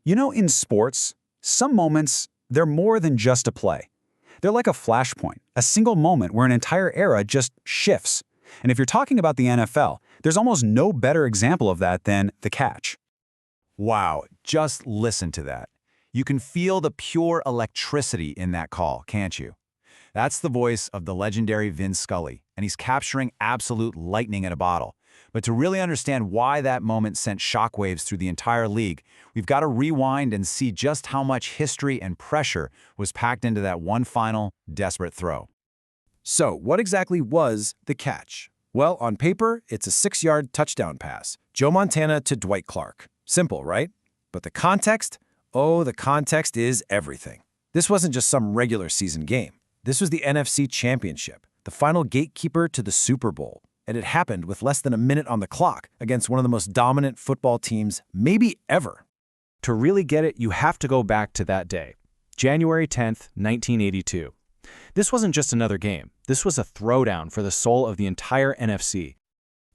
You know, in sports, some moments, they're more than just a play. They're like a flashpoint, a single moment where an entire era just shifts. And if you're talking about the NFL, there's almost no better example of that than the catch. Wow, just listen to that. You can feel the pure electricity in that call, can't you? That's the voice of the legendary Vin Scully, and he's capturing absolute lightning in a bottle. But to really understand why that moment sent shockwaves through the entire league, we've got to rewind and see just how much history and pressure was packed into that one final, desperate throw. So, what exactly was the catch? Well, on paper, it's a 6-yard touchdown pass. Joe Montana to Dwight Clark. Simple, right? But the context? Oh, the context is everything. This wasn't just some regular season game. This was the NFC Championship, the final gatekeeper to the Super Bowl. And it happened with less than a minute on the clock against one of the most dominant football teams maybe ever. To really get it, you have to go back to that day, January 10th, 1982. This wasn't just another game. This was a throwdown for the soul of the entire NFC.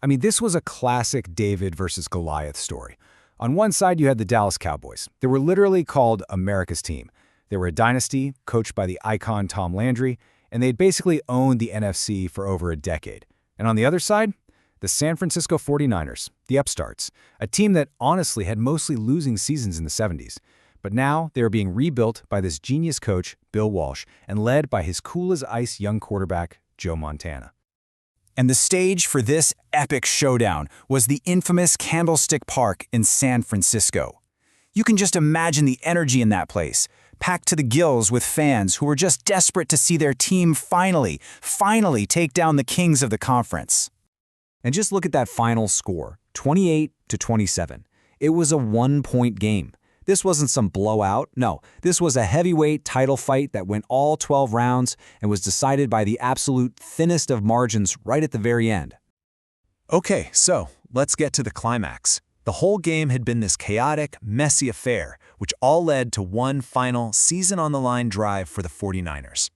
I mean, this was a classic David versus Goliath story. On one side, you had the Dallas Cowboys. They were literally called America's team. They were a dynasty coached by the icon Tom Landry, and they'd basically owned the NFC for over a decade. And on the other side, the San Francisco 49ers, the upstarts, a team that honestly had mostly losing seasons in the 70s. But now they were being rebuilt by this genius coach, Bill Walsh, and led by his cool-as-ice young quarterback, Joe Montana. And the stage for this epic showdown was the infamous Candlestick Park in San Francisco. You can just imagine the energy in that place, packed to the gills with fans who were just desperate to see their team finally take down the kings of the conference. And just look at that final score, 28-27. It was a one-point game. This wasn't some blowout. No, this was a heavyweight title fight that went all 12 rounds and was decided by the absolute thinnest of margins right at the very end. Okay, so let's get to the climax. The whole game had been this chaotic, messy affair, which all led to one final season-on-the-line drive for the 49ers.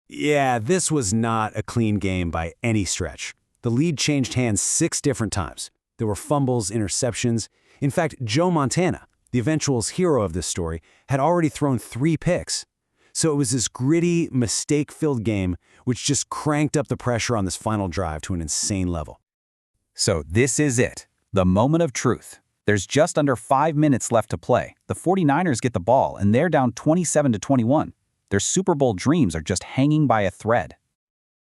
Yeah, this was not a clean game by any stretch. The lead changed hands 6 different times. There were fumbles, interceptions. In fact, Joe Montana, the eventual hero of this story, had already thrown 3 picks. So it was this gritty, mistake-filled game which just cranked up the pressure on this final drive to an insane level. So this is it, the moment of truth. There's just under 5 minutes left to play. The 49ers get the ball, and they're down 27-21. Their Super Bowl dreams are just hanging by a thread.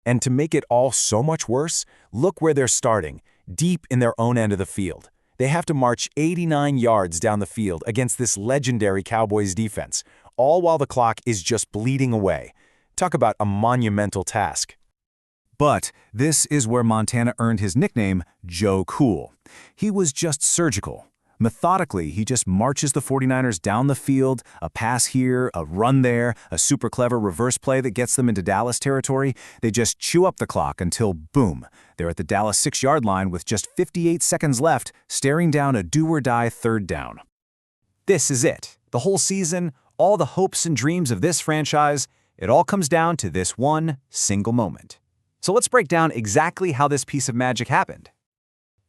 And to make it all so much worse, look where they're starting, deep in their own end of the field. They have to march 89 yards down the field against this legendary Cowboys defense, all while the clock is just bleeding away. Talk about a monumental task. But this is where Montana earned his nickname, Joe Cool. He was just surgical. Methodically, he just marches the 49ers down the field, a pass here, a run there, a super clever reverse play that gets them into Dallas territory. They just chew up the clock until, boom, they're at the Dallas 6-yard line with just 58 seconds left, staring down a do-or-die 3rd down. This is it. The whole season, all the hopes and dreams of this franchise, it all comes down to this one single moment. So let's break down exactly how this piece of magic happened.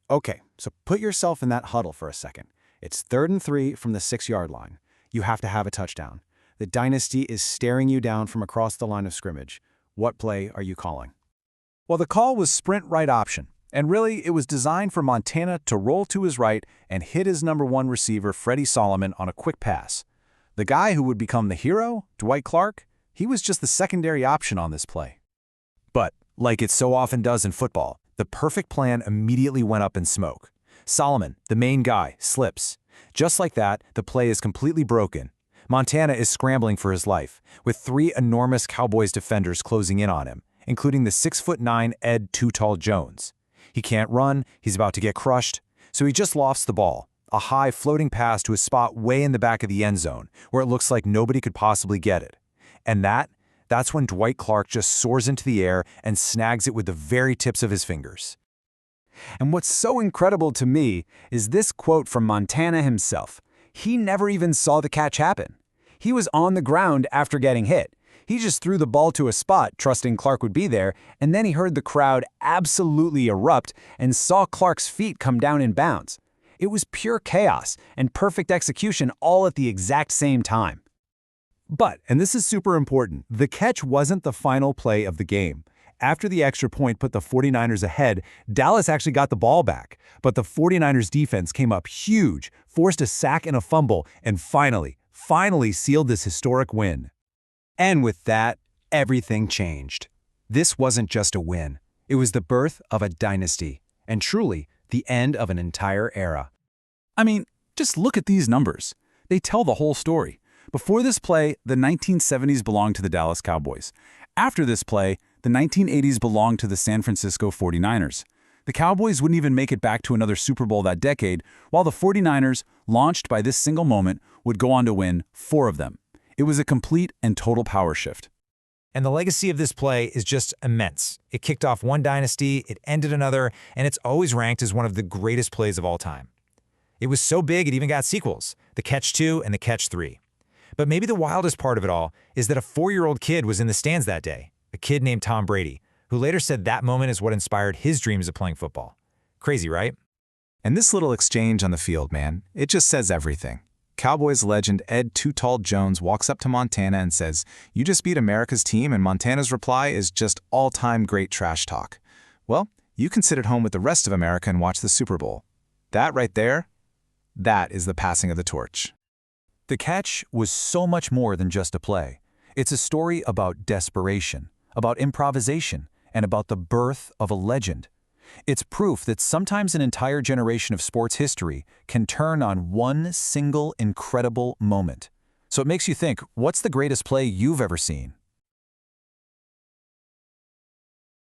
Okay, so put yourself in that huddle for a second. It's 3rd and 3 from the 6-yard line. You have to have a touchdown. The Dynasty is staring you down from across the line of scrimmage. What play are you calling? Well, the call was sprint right option, and really it was designed for Montana to roll to his right and hit his number 1 receiver, Freddie Solomon, on a quick pass. The guy who would become the hero, Dwight Clark, he was just the secondary option on this play. But, like it so often does in football, the perfect plan immediately went up in smoke. Solomon, the main guy, slips. Just like that, the play is completely broken. Montana is scrambling for his life, with 3 enormous Cowboys defenders closing in on him, including the 6'9" Ed Too Tall Jones. He can't run, he's about to get crushed, so he just lofts the ball, a high floating pass to a spot way in the back of the end zone, where it looks like nobody could possibly get it. And that's when Dwight Clark just soars into the air and snags it with the very tips of his fingers. And what's so incredible to me is this quote from Montana himself. He never even saw the catch happen. He was on the ground after getting hit. He just threw the ball to a spot, trusting Clark would be there, and then he heard the crowd absolutely erupt and saw Clark's feet come down in bounds. It was pure chaos and perfect execution all at the exact same time. But, and this is super important, the catch wasn't the final play of the game. After the extra point put the 49ers ahead, Dallas actually got the ball back. But the 49ers defense came up huge, forced a sack and a fumble, and finally sealed this historic win. And with that, everything changed. This wasn't just a win. It was the birth of a dynasty, and truly, the end of an entire era. I mean, just look at these numbers. They tell the whole story. Before this play, the 1970s belonged to the Dallas Cowboys. After this play, the 1980s belonged to the San Francisco 49ers. The Cowboys wouldn't even make it back to another Super Bowl that decade, while the 49ers, launched by this single moment, would go on to win 4 of them. It was a complete and total power shift. And the legacy of this play is just immense. It kicked off one dynasty, it ended another, and it's always ranked as one of the greatest plays of all time. It was so big it even got sequels, The Catch 2 and The Catch 3. But maybe the wildest part of it all is that a 4-year-old kid was in the stands that day, a kid named Tom Brady, who later said that moment is what inspired his dreams of playing football. Crazy, right? And this little exchange on the field, man, it just says everything. Cowboys legend Ed Too Tall Jones walks up to Montana and says, "You just beat America's team," and Montana's reply is just all-time great trash talk. Well, you can sit at home with the rest of America and watch the Super Bowl. That right there, that is the passing of the torch. The catch was so much more than just a play. It's a story about desperation, about improvisation, and about the birth of a legend. It's proof that sometimes an entire generation of sports history can turn on one single incredible moment. So it makes you think, what's the greatest play you've ever seen?